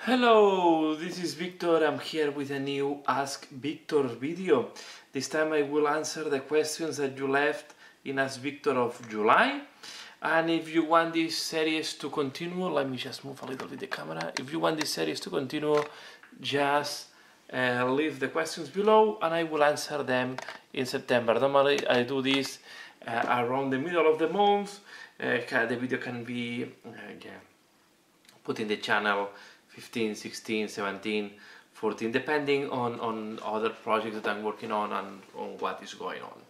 Hello, this is Victor. I'm here with a new Ask Victor video. This time I will answer the questions that you left in Ask Victor of July. And if you want this series to continue, let me just move a little bit the camera. If you want this series to continue, just leave the questions below and I will answer them in September. Normally I do this around the middle of the month. The video can be put in the channel 15, 16, 17, 14, depending on other projects that I'm working on and on what is going on.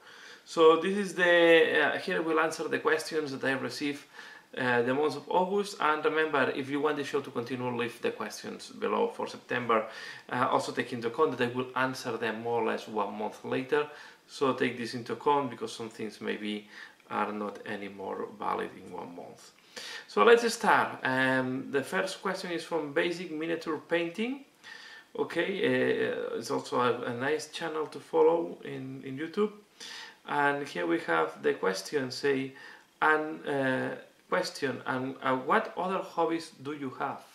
So this is the, here we'll answer the questions that I received the month of August. And remember, if you want the show to continue, leave the questions below for September. Also take into account that I will answer them more or less 1 month later. So take this into account because some things maybe are not anymore valid in 1 month. So let's start. The first question is from Basic Miniature Painting. Okay, it's also a nice channel to follow in YouTube. And here we have the question, say, what other hobbies do you have?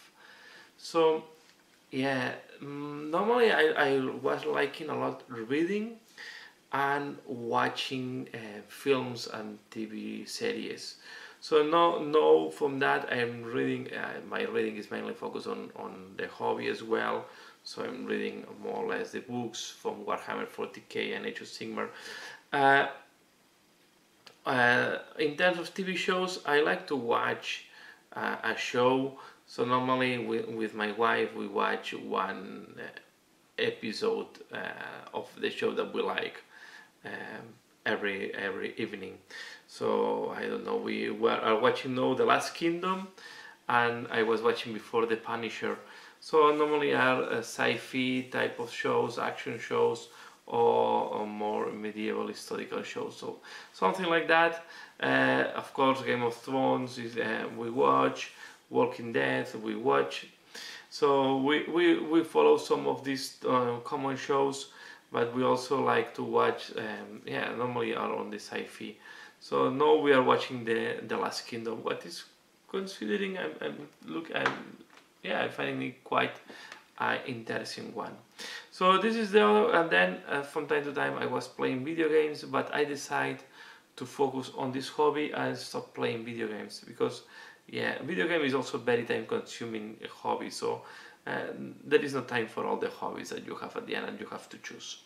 So, yeah, normally I was liking a lot reading and watching films and TV series. So no, from that I'm reading, my reading is mainly focused on the hobby as well. So I'm reading more or less the books from Warhammer 40k and Age of Sigmar. In terms of TV shows, I like to watch a show. So normally with my wife we watch one episode of the show that we like every evening. So I don't know, we are watching now The Last Kingdom, and I was watching before The Punisher. So normally are sci-fi type of shows, action shows, or more medieval historical shows. So something like that. Of course, Game of Thrones is we watch, Walking Dead we watch. So we follow some of these common shows, but we also like to watch. Normally are on the sci-fi. So now we are watching the Last Kingdom. What is considering I'm finding it quite interesting one. So this is the other, and then from time to time I was playing video games, but I decided to focus on this hobby and stop playing video games because video game is also very time consuming hobby. So there is no time for all the hobbies that you have at the end, and you have to choose.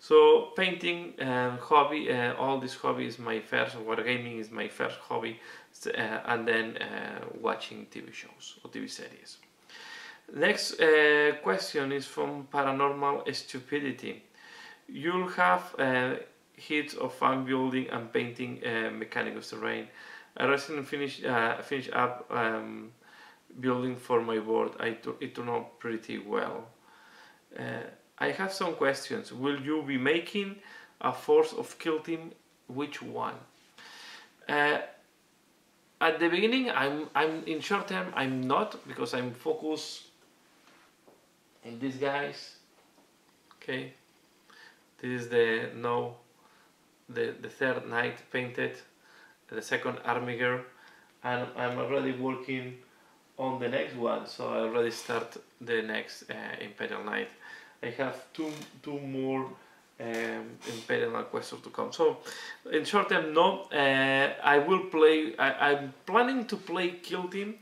So painting hobby, all this hobby is my first, wargaming is my first hobby, and then watching TV shows or TV series. Next question is from Paranormal Stupidity. You'll have hits of fun building and painting mechanics terrain. I recently finished up building for my board. It turned out pretty well. I have some questions. Will you be making a Force of Kill team? Which one? At the beginning, I'm in short term. I'm not, because I'm focused in these guys. Okay, this is the third knight painted, the second army girl, and I'm already working on the next one. So I already start the next Imperial Knight. I have two more Imperial Questors to come. So in short term, no. I will play. I'm planning to play Kill Team.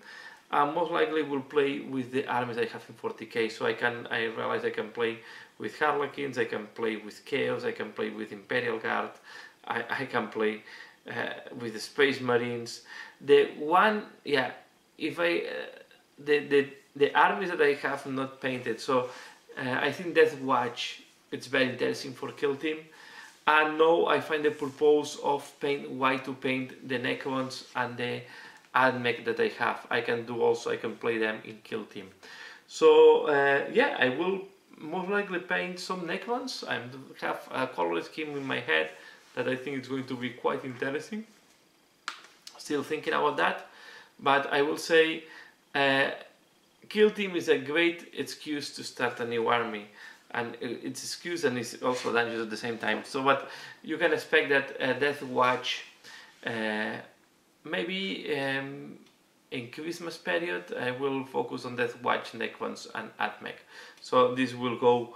Most likely will play with the armies I have in 40k. So I realize I can play with Harlequins. I can play with Chaos. I can play with Imperial Guard. I can play with the Space Marines. The one, if the armies that I have not painted. So. I think Death Watch, it's very interesting for Kill Team, and now I find the purpose of why to paint the Necrons and the Admech that I have. I can play them in Kill Team. So I will most likely paint some Necrons. I have a color scheme in my head that I think is going to be quite interesting. Still thinking about that, but I will say Kill Team is a great excuse to start a new army, and it's excuse and it's also dangerous at the same time. So what you can expect that Death Watch maybe in Christmas period, I will focus on Death Watch, Necrons, and AdMech. So this will go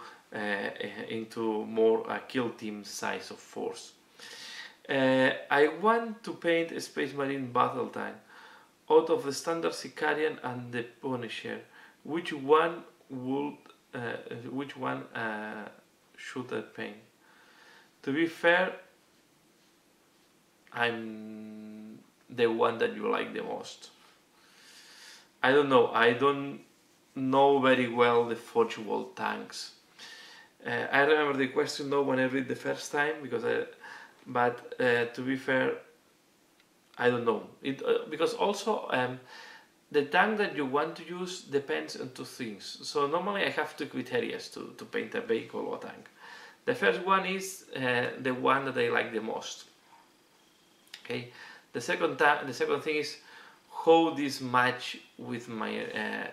into more kill team size of force. I want to paint a Space Marine Battle Tank out of the standard Sicarian and the Punisher. Which one should I paint? To be fair, I'm the one that you like the most. I don't know. I don't know very well the Forge World tanks. I remember the question though when I read the first time but to be fair, I don't know. Because also the tank that you want to use depends on two things. So normally I have two criteria to paint a vehicle or tank. The first one is the one that I like the most. Okay. The second thing is how this match with my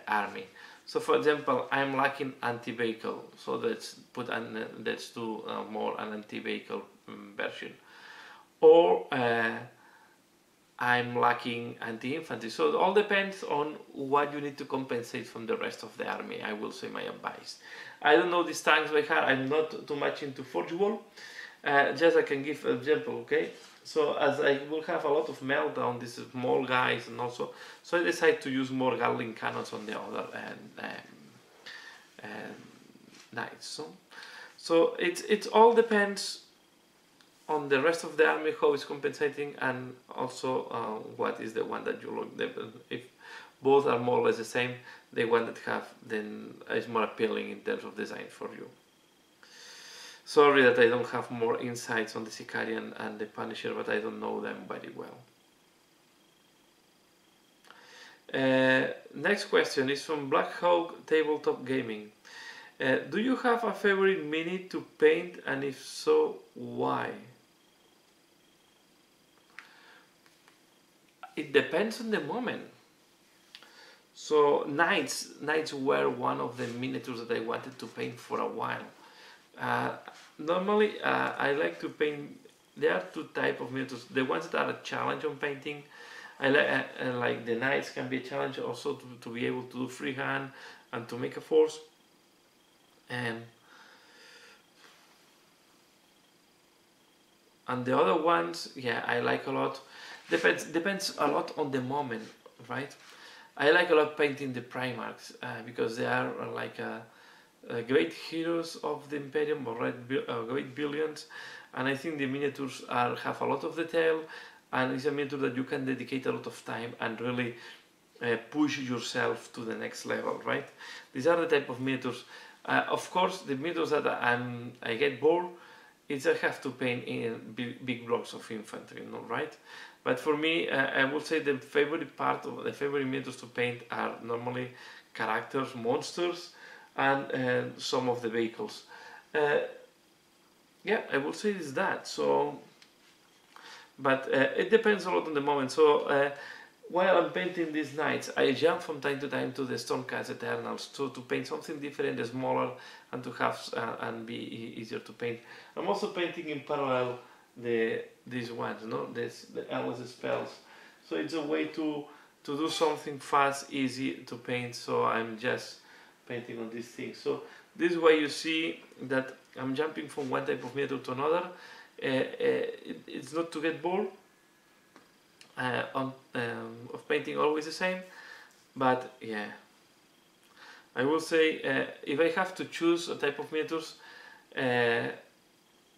army. So for example, I'm lacking anti-vehicle, so let's do more an anti-vehicle version. Or I'm lacking anti-infantry. So it all depends on what you need to compensate from the rest of the army, I will say my advice. I don't know these tanks by heart, I'm not too much into Forge World. Just I can give an example, okay? So as I will have a lot of meltdown, these small guys, and also, so I decided to use more Gatling cannons on the other knights. So it all depends on the rest of the army, how it's compensating, and also what is the one that you look. If both are more or less the same, the one that have then is more appealing in terms of design for you. Sorry that I don't have more insights on the Sicarian and the Punisher, but I don't know them very well. Next question is from Black Hawk Tabletop Gaming. Do you have a favorite mini to paint, and if so, why? It depends on the moment. So knights were one of the miniatures that I wanted to paint for a while. Normally I like to paint, there are two types of miniatures. The ones that are a challenge on painting, I like the knights can be a challenge also to be able to do freehand and to make a force. And the other ones, yeah, I like a lot. Depends a lot on the moment, right? I like a lot painting the Primarchs because they are like great heroes of the Imperium, or great villains, and I think the miniatures have a lot of detail, and it's a miniature that you can dedicate a lot of time and really push yourself to the next level, right? These are the type of miniatures. Of course, the miniatures that I get bored is I have to paint in big blocks of infantry, no, right? But for me, I would say the favorite miniatures to paint are normally characters, monsters, and some of the vehicles. Yeah, I would say it's that. So, but it depends a lot on the moment. So while I'm painting these knights, I jump from time to time to the Stormcast Eternals to paint something different, smaller, and to have and be easier to paint. I'm also painting in parallel these ones, the endless spells. So it's a way to do something fast, easy to paint. So I'm just painting on these things. So this way you see that I'm jumping from one type of miniature to another. It's not to get bored of painting always the same, but yeah, I will say if I have to choose a type of miniatures,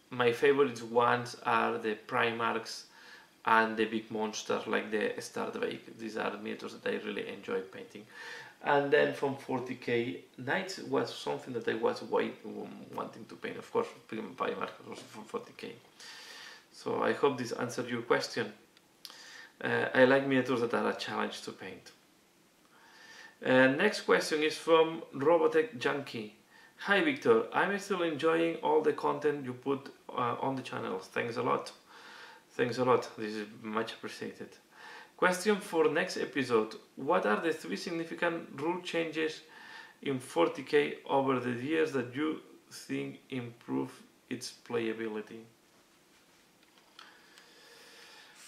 my favorite ones are the Primarchs and the big monsters like the Stardrake. These are the miniatures that I really enjoy painting. And then from 40k, Knights was something that I was wanting to paint. Of course, Primarchs was from 40k. So I hope this answered your question. I like miniatures that are a challenge to paint. Next question is from Robotech Junkie. Hi Victor, I'm still enjoying all the content you put on the channel. Thanks a lot. Thanks a lot. This is much appreciated. Question for next episode. What are the 3 significant rule changes in 40k over the years that you think improve its playability?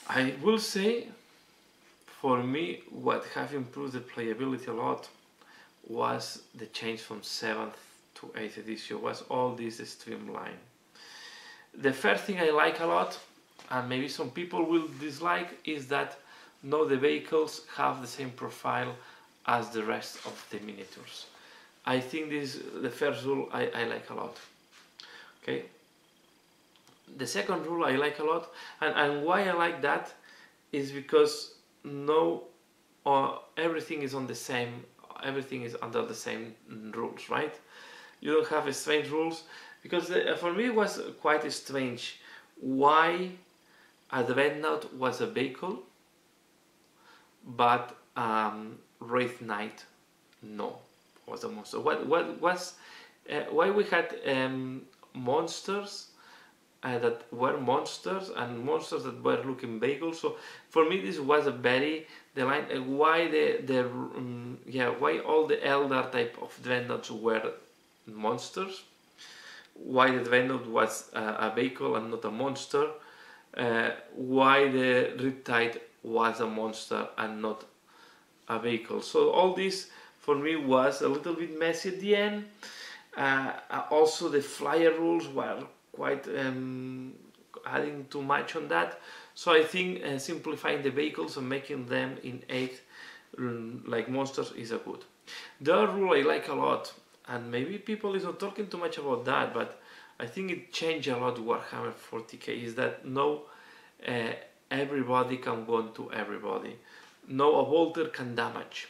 I will say for me, what have improved the playability a lot was the change from 7th to 8th edition, was all this streamline. The first thing I like a lot, and maybe some people will dislike, is that now the vehicles have the same profile as the rest of the miniatures. I think this is the first rule I like a lot. Okay. The second rule I like a lot, and why I like that is because now everything is on the same, everything is under the same rules, right? You don't have strange rules, because for me it was quite strange why a Dreadnought was a vehicle but Wraith Knight no, was a monster. What was why we had monsters that were monsters and monsters that were looking vehicles. So for me this was a very the line why why all the elder type of Dreadnoughts were monsters, why the Dreadnought was a vehicle and not a monster, why the Riptide was a monster and not a vehicle. So all this for me was a little bit messy at the end. Also the flyer rules were quite adding too much on that. So I think simplifying the vehicles and making them in 8 like monsters is a good. The other rule I like a lot, and maybe people is not talking too much about that, but I think it changed a lot Warhammer 40k, is that now everybody can go into everybody. Now a bolter can damage.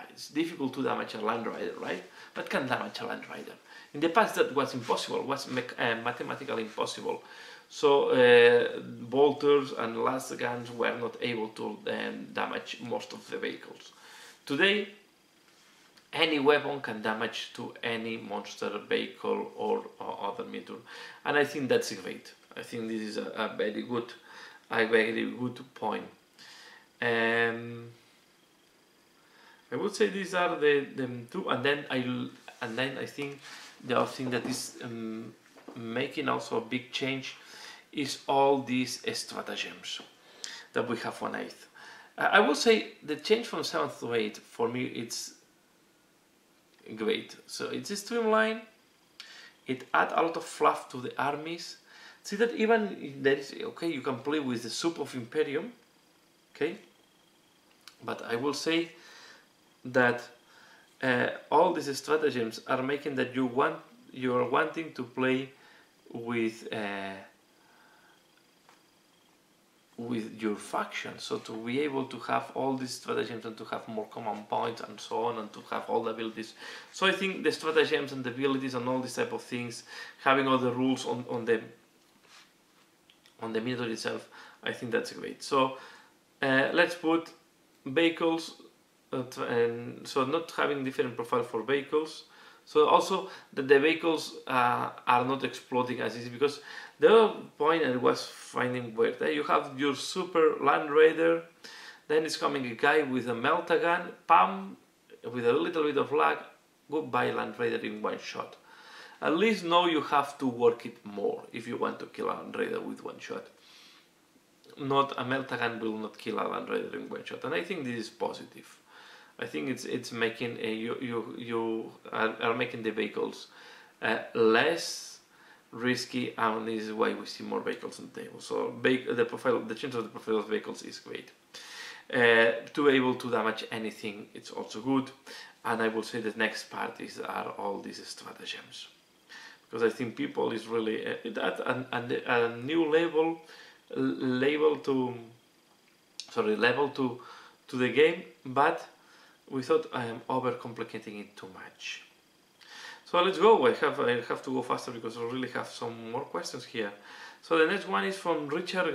It's difficult to damage a Land Rider, right? But can damage a Land Rider. In the past that was impossible, was mathematically impossible. So bolters and last guns were not able to damage most of the vehicles. Today, any weapon can damage to any monster, vehicle or other miniature, and I think that's great. I think this is a very good point. I would say these are the two, and then I think the other thing that is making also a big change is all these stratagems that we have on 8th. I would say the change from 7th to 8th for me it's great. So it's a streamline. It adds a lot of fluff to the armies. See that even there is you can play with the soup of Imperium, okay. But I will say that all these stratagems are making that you are wanting to play with your faction, so to be able to have all these stratagems and to have more command points and so on, and to have all the abilities. So I think the stratagems and the abilities and all these type of things, having all the rules on the miniature itself, I think that's great. So let's put vehicles, and so not having different profile for vehicles. So also that the vehicles are not exploding as is, because the other point I was finding weird, you have your super Land Raider, then it's coming a guy with a Meltagun, pam, with a little bit of lag, goodbye Land Raider in one shot. At least now you have to work it more if you want to kill a Land Raider with one shot. Not a Meltagun will not kill a Land Raider in one shot, and I think this is positive. I think it's making you are making the vehicles less risky, and this is why we see more vehicles on the table. So the change of the profile of vehicles is great. To be able to damage anything, it's also good. And I will say the next part are all these stratagems, because I think people is really at a new level to the game, but without overcomplicating it too much. So let's go. I have to go faster because I really have some more questions here. So the next one is from Richard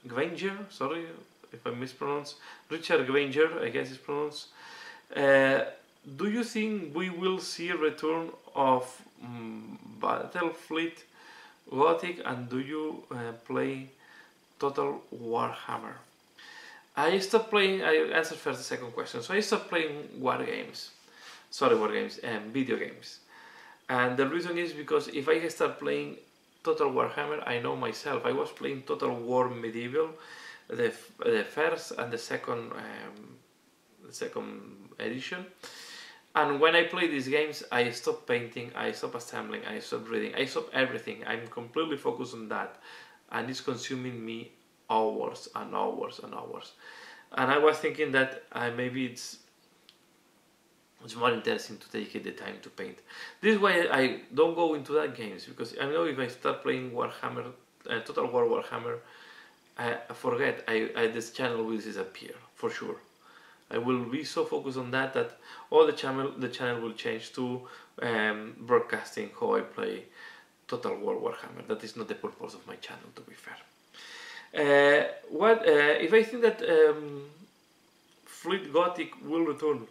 Granger. Sorry if I mispronounce. Richard Granger, I guess it's pronounced. Do you think we will see a return of Battlefleet Gothic, and do you play Total Warhammer? I stopped playing. I answered first the second question. So I stopped playing video games, and the reason is because if I start playing Total Warhammer, I know myself. I was playing Total War Medieval, the first and the second edition. And when I play these games, I stop painting, I stop assembling, I stop reading, I stop everything. I'm completely focused on that, and it's consuming me hours and hours and hours. And I was thinking that maybe it's more interesting to take the time to paint. This is why I don't go into that games, because I know if I start playing Warhammer, Total War Warhammer, I forget, this channel will disappear for sure. I will be so focused on that all the channel will change to broadcasting how I play Total War Warhammer. That is not the purpose of my channel, to be fair. If I think that Fleet Gothic will return?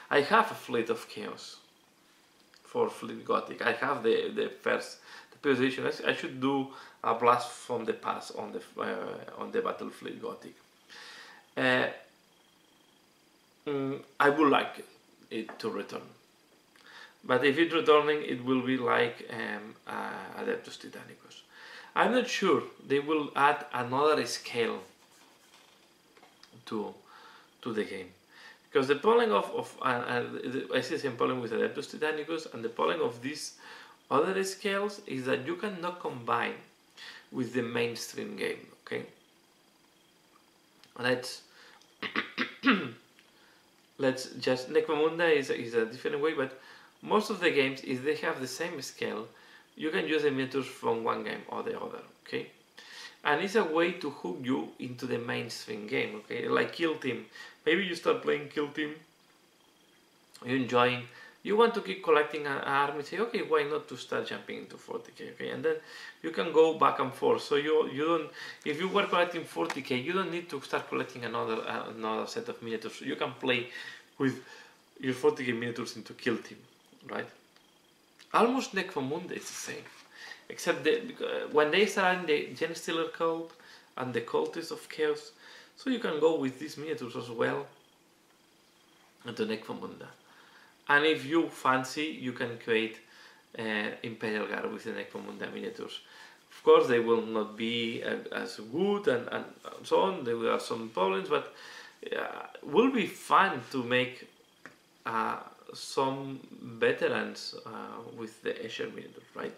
I have a Fleet of Chaos for Fleet Gothic. I have the position. I should do a blast from the past on the Battle Fleet Gothic. I would like it to return, but if it's returning, it will be like Adeptus Titanicus. I'm not sure they will add another scale to the game, because the problem I see the same problem with Adeptus Titanicus, and the problem of these other scales is that you cannot combine with the mainstream game. Okay, let's just Necromunda is a different way, but most of the games, if they have the same scale, you can use the miniatures from one game or the other. Okay, and it's a way to hook you into the mainstream game. Okay, like Kill Team. Maybe you start playing Kill Team, you're enjoying. You want to keep collecting an army, say, okay, why not to start jumping into 40k, okay? And then you can go back and forth. So you don't, if you were collecting 40k, you don't need to start collecting another set of miniatures. You can play with your 40k miniatures into Kill Team, right? Almost Necromunda is the same, except when they start adding the Genestealer cult and the Cultists of Chaos, so you can go with these miniatures as well into Necromunda. And if you fancy, you can create Imperial Guard with the Necromunda miniatures. Of course, they will not be as good and so on. There will have some problems, but it will be fun to make some veterans with the Escher miniatures, right?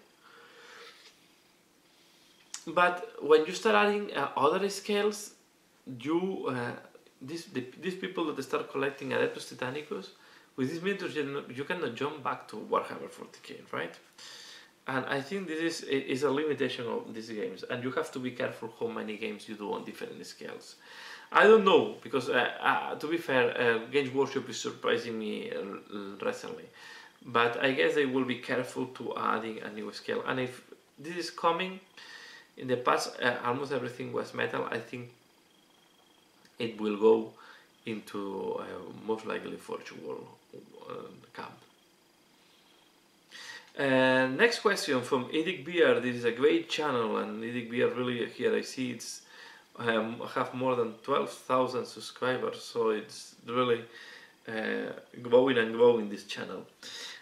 But when you start adding other scales, these people that start collecting Adeptus Titanicus, with these miniatures, you cannot jump back to Warhammer 40k, right? And I think this is a limitation of these games, and you have to be careful how many games you do on different scales. I don't know, because to be fair, Games Workshop is surprising me recently, but I guess they will be careful to adding a new scale. And if this is coming, in the past almost everything was metal. I think it will go into most likely virtual camp. Next question from Edic Beer. This is a great channel, and Edic Beer really, here I see it's have more than 12,000 subscribers, so it's really growing and growing, this channel.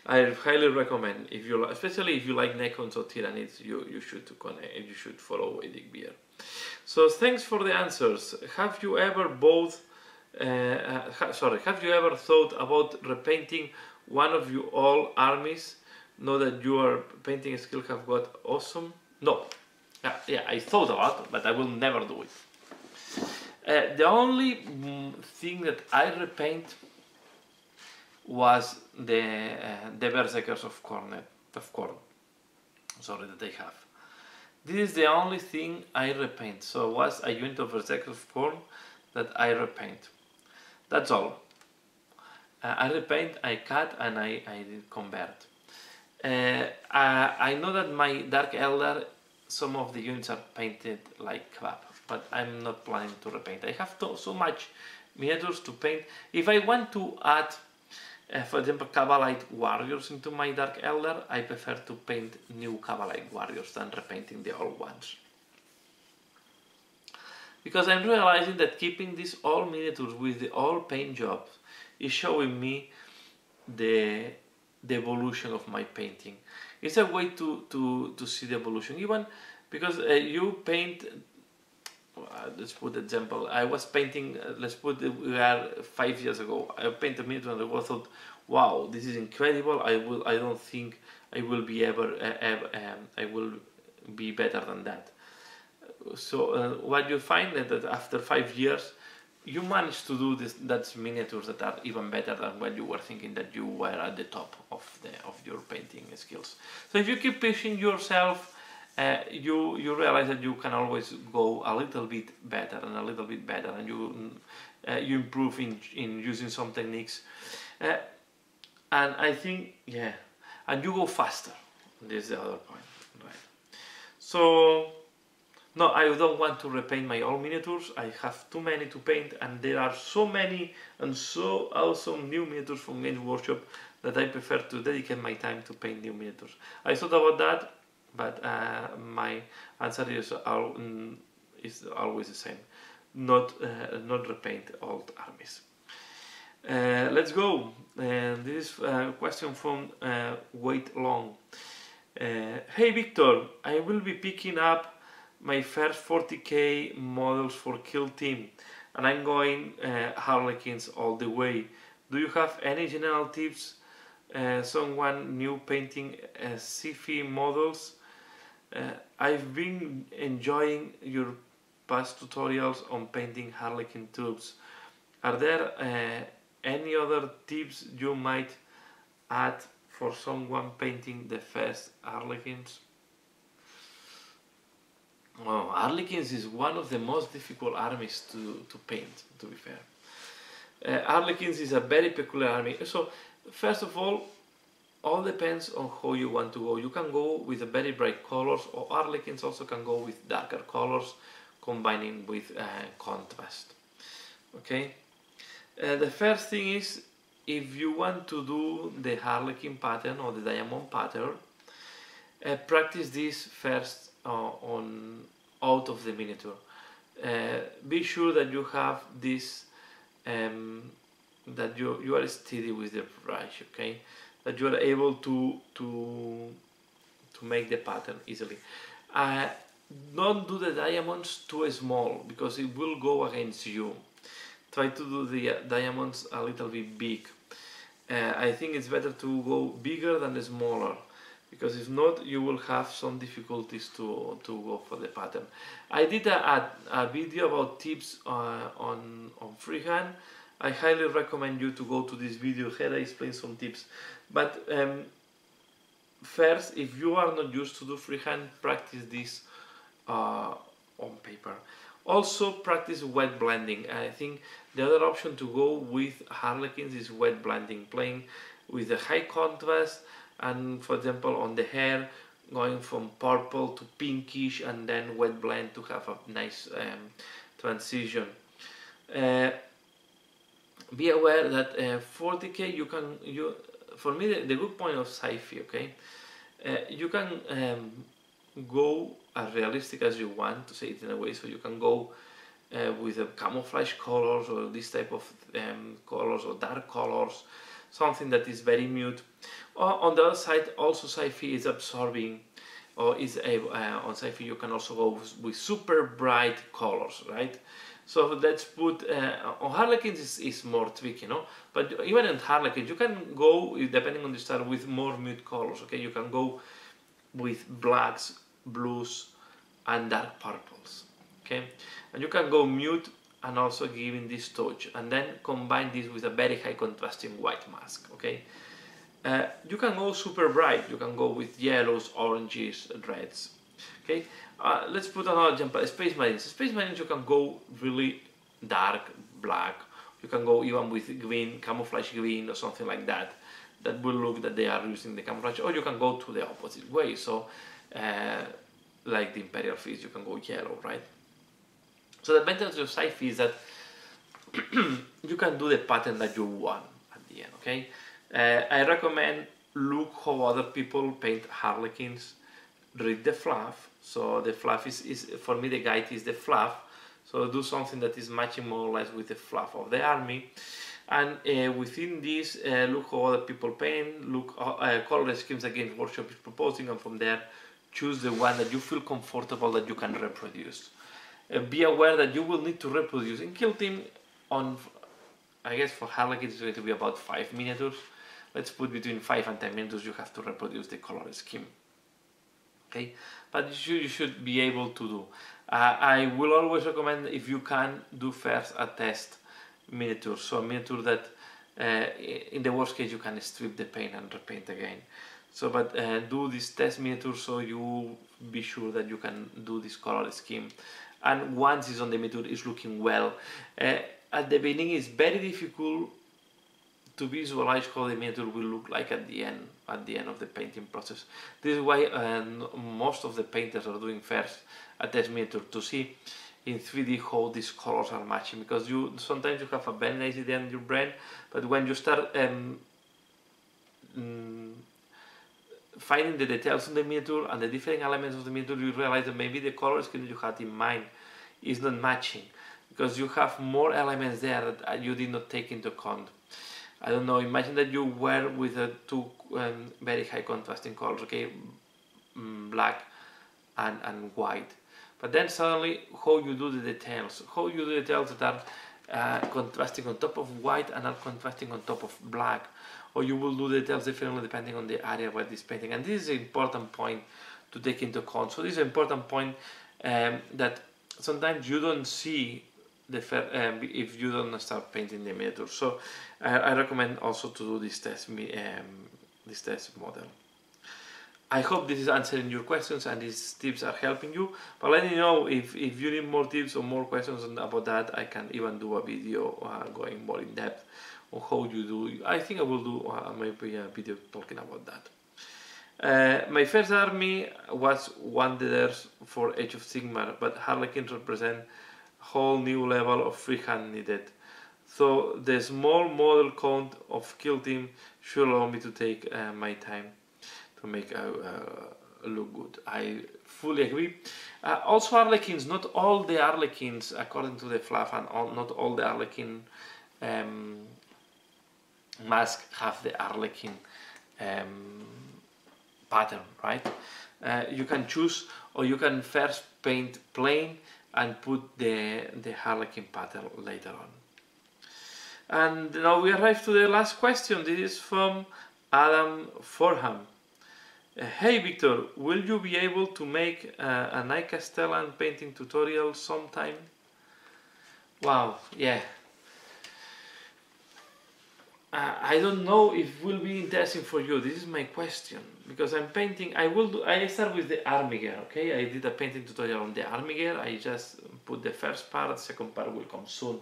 I highly recommend, if you especially if you like Necrons or Tyranids, you should follow Edic Beer. So thanks for the answers. Have you ever have you ever thought about repainting one of your old armies? Know that your painting skill have got awesome? No. Yeah, I thought about it, but I will never do it. The only thing that I repaint was the Berserkers of Khorne. Sorry, that I have. This is the only thing I repaint. So it was a unit of Berserkers of Khorne that I repaint. That's all. I repaint, I cut, and I convert. I know that my Dark Elder, some of the units are painted like crap, but I'm not planning to repaint. I have so much miniatures to paint. If I want to add, for example, Cavalite warriors into my Dark Elder, I prefer to paint new Cavalite warriors than repainting the old ones. Because I'm realizing that keeping these old miniatures with the old paint jobs is showing me the evolution of my painting. It's a way to see the evolution, even because you paint. Let's put example. I was painting. Let's put we are 5 years ago. I painted a miniature and I thought, wow, this is incredible. I don't think I will be I will be better than that. So what you find is that after 5 years, you manage to do that's miniatures that are even better than when you were thinking that you were at the top of your painting skills. So if you keep pushing yourself, you realize that you can always go a little bit better and a little bit better, and you improve in using some techniques, and I think and you go faster. This is the other point, right? So. No, I don't want to repaint my old miniatures. I have too many to paint, and there are so many and so awesome new miniatures from Games Workshop that I prefer to dedicate my time to paint new miniatures. I thought about that, but my answer is always the same: not repaint old armies. Let's go. This is a question from Wait Long. Hey Victor, I will be picking up my first 40k models for Kill Team, and I'm going Harlequins all the way. Do you have any general tips? Someone new painting sci-fi models? I've been enjoying your past tutorials on painting Harlequin tubes. Are there any other tips you might add for someone painting the first Harlequins? Oh, Harlequins is one of the most difficult armies to paint, to be fair. Harlequins is a very peculiar army. So, first of all depends on how you want to go. You can go with very bright colors, or Harlequins also can go with darker colors, combining with contrast. Okay? The first thing is, if you want to do the Harlequin pattern or the diamond pattern, practice this first out of the miniature. Be sure that you have this, that you are steady with the brush, okay? That you are able to make the pattern easily. Don't do the diamonds too small, because it will go against you. Try to do the diamonds a little bit big. I think it's better to go bigger than smaller, because if not, you will have some difficulties to go for the pattern. I did a video about tips on freehand. I highly recommend you to go to this video. Here I explain some tips. But first, if you are not used to do freehand, practice this on paper. Also practice wet blending. I think the other option to go with Harlequins is wet blending, playing with the high contrast, and for example on the hair going from purple to pinkish, and then wet blend to have a nice transition. Be aware that 40k for me the good point of sci-fi, okay, you can go as realistic as you want, to say it in a way, so you can go with the camouflage colors or this type of colors or dark colors, something that is very mute. On the other side, also sci-fi is absorbing, or is on sci-fi you can also go with super bright colors, right? So let's put on Harlequins is more tricky, no? But even in Harlequins you can go, depending on the style, with more mute colors. Okay, you can go with blacks, blues, and dark purples. Okay, and you can go mute and also giving this touch, and then combine this with a very high contrasting white mask. Okay, you can go super bright. You can go with yellows, oranges, reds. Okay, let's put another example. Space Marines. Space Marines you can go really dark black. You can go even with green, camouflage green or something like that. That will look that they are using the camouflage. Or you can go to the opposite way. So, like the Imperial Fleet, you can go yellow, right? So the advantage of sci-fi is that you can do the pattern that you want at the end. Okay, I recommend look how other people paint Harlequins. Read the fluff. So the fluff is for me the guide is the fluff. So do something that is matching more or less with the fluff of the army, and within this look how other people paint, look color schemes again workshop is proposing, and from there choose the one that you feel comfortable that you can reproduce. Be aware that you will need to reproduce in Kill Team on, I guess for Harlequin it's going to be about 5 miniatures. Let's put between 5 and 10 miniatures you have to reproduce the color scheme. Okay, but you should be able to do. I will always recommend, if you can, do first a test miniature. So a miniature that in the worst case you can strip the paint and repaint again. So but do this test miniature so you be sure that you can do this color scheme. And once it's on the miniature, it's looking well. At the beginning it's very difficult to visualize how the miniature will look like at the end of the painting process. This is why most of the painters are doing first a test miniature to see in 3D how these colors are matching, because sometimes you have a very nice idea in your brain, but when you start finding the details on the miniature and the different elements of the miniature, you realize that maybe the color scheme you had in mind is not matching, because you have more elements there that you did not take into account. I don't know, imagine that you were with two very high contrasting colors, okay, black and white. But then suddenly, how you do the details that are contrasting on top of white and are contrasting on top of black. Or you will do details differently depending on the area where this painting. And this is an important point to take into account. So this is an important point that sometimes you don't see if you don't start painting the miniature. So I recommend also to do this test model. I hope this is answering your questions and these tips are helping you. But let me know if you need more tips or more questions about that. I can even do a video going more in depth on how you do. I think I will do maybe a video talking about that. My first army was Wanderers for Age of Sigmar, but Harlequins represent a whole new level of freehand needed. So the small model count of Kill Team should allow me to take my time to make look good. I fully agree. Also Harlequins, not all the Harlequins, according to the fluff, and not all the Harlequin masks have the Harlequin pattern, right? You can choose, or you can first paint plain and put the Harlequin pattern later on. And now we arrive to the last question. This is from Adam Forham. Hey Victor, will you be able to make a Night Castellan painting tutorial sometime? Wow, yeah. I don't know if it will be interesting for you. This is my question, because I'm painting. I start with the Armiger, okay? I did a painting tutorial on the Armiger. I just put the first part. The second part will come soon.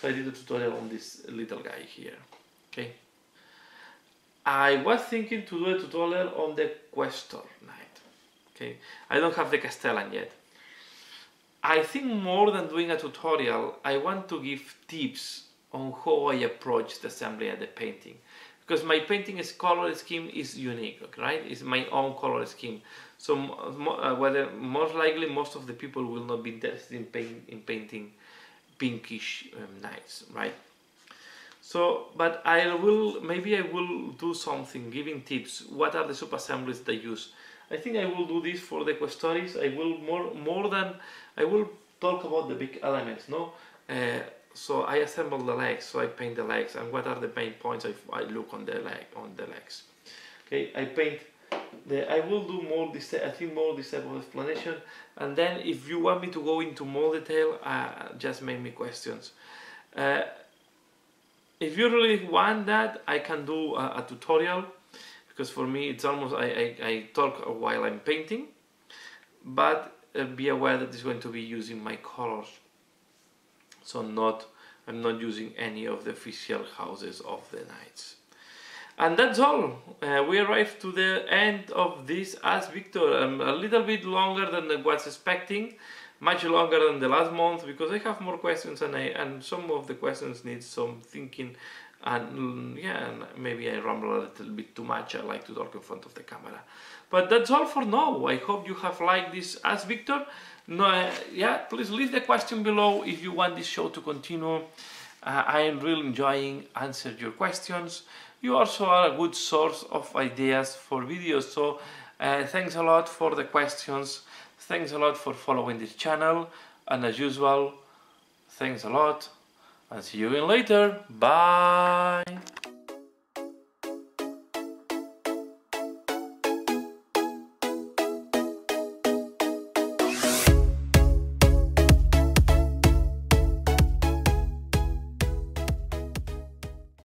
So I did a tutorial on this little guy here, okay? I was thinking to do a tutorial on the Questor Knight, okay? I don't have the Castellan yet. I think more than doing a tutorial, I want to give tips on how I approach the assembly and the painting, because my painting color scheme is unique, right? It's my own color scheme. So whether most likely most of the people will not be interested in painting pinkish knights, right? So, but maybe I will do something giving tips. What are the sub-assemblies that I use? I think I will do this for the Questoris. I will talk about the big elements, no? So I assemble the legs, so I paint the legs, and what are the main points I look on the legs. Okay, I will do more this. I think more this type of explanation, and then if you want me to go into more detail, just make me questions. If you really want that, I can do a tutorial, because for me it's almost I talk while I'm painting, but be aware that it's going to be using my colors. So I'm not using any of the official houses of the knights. And that's all. We arrived to the end of this Ask Victor. A little bit longer than I was expecting, much longer than the last month, because I have more questions and some of the questions need some thinking, and yeah, maybe I ramble a little bit too much. I like to talk in front of the camera. But that's all for now. I hope you have liked this Ask Victor. No, yeah, please leave the question below if you want this show to continue. I am really enjoying answering your questions. You also are a good source of ideas for videos, so thanks a lot for the questions. Thanks a lot for following this channel, and as usual, thanks a lot, and see you again later. Bye!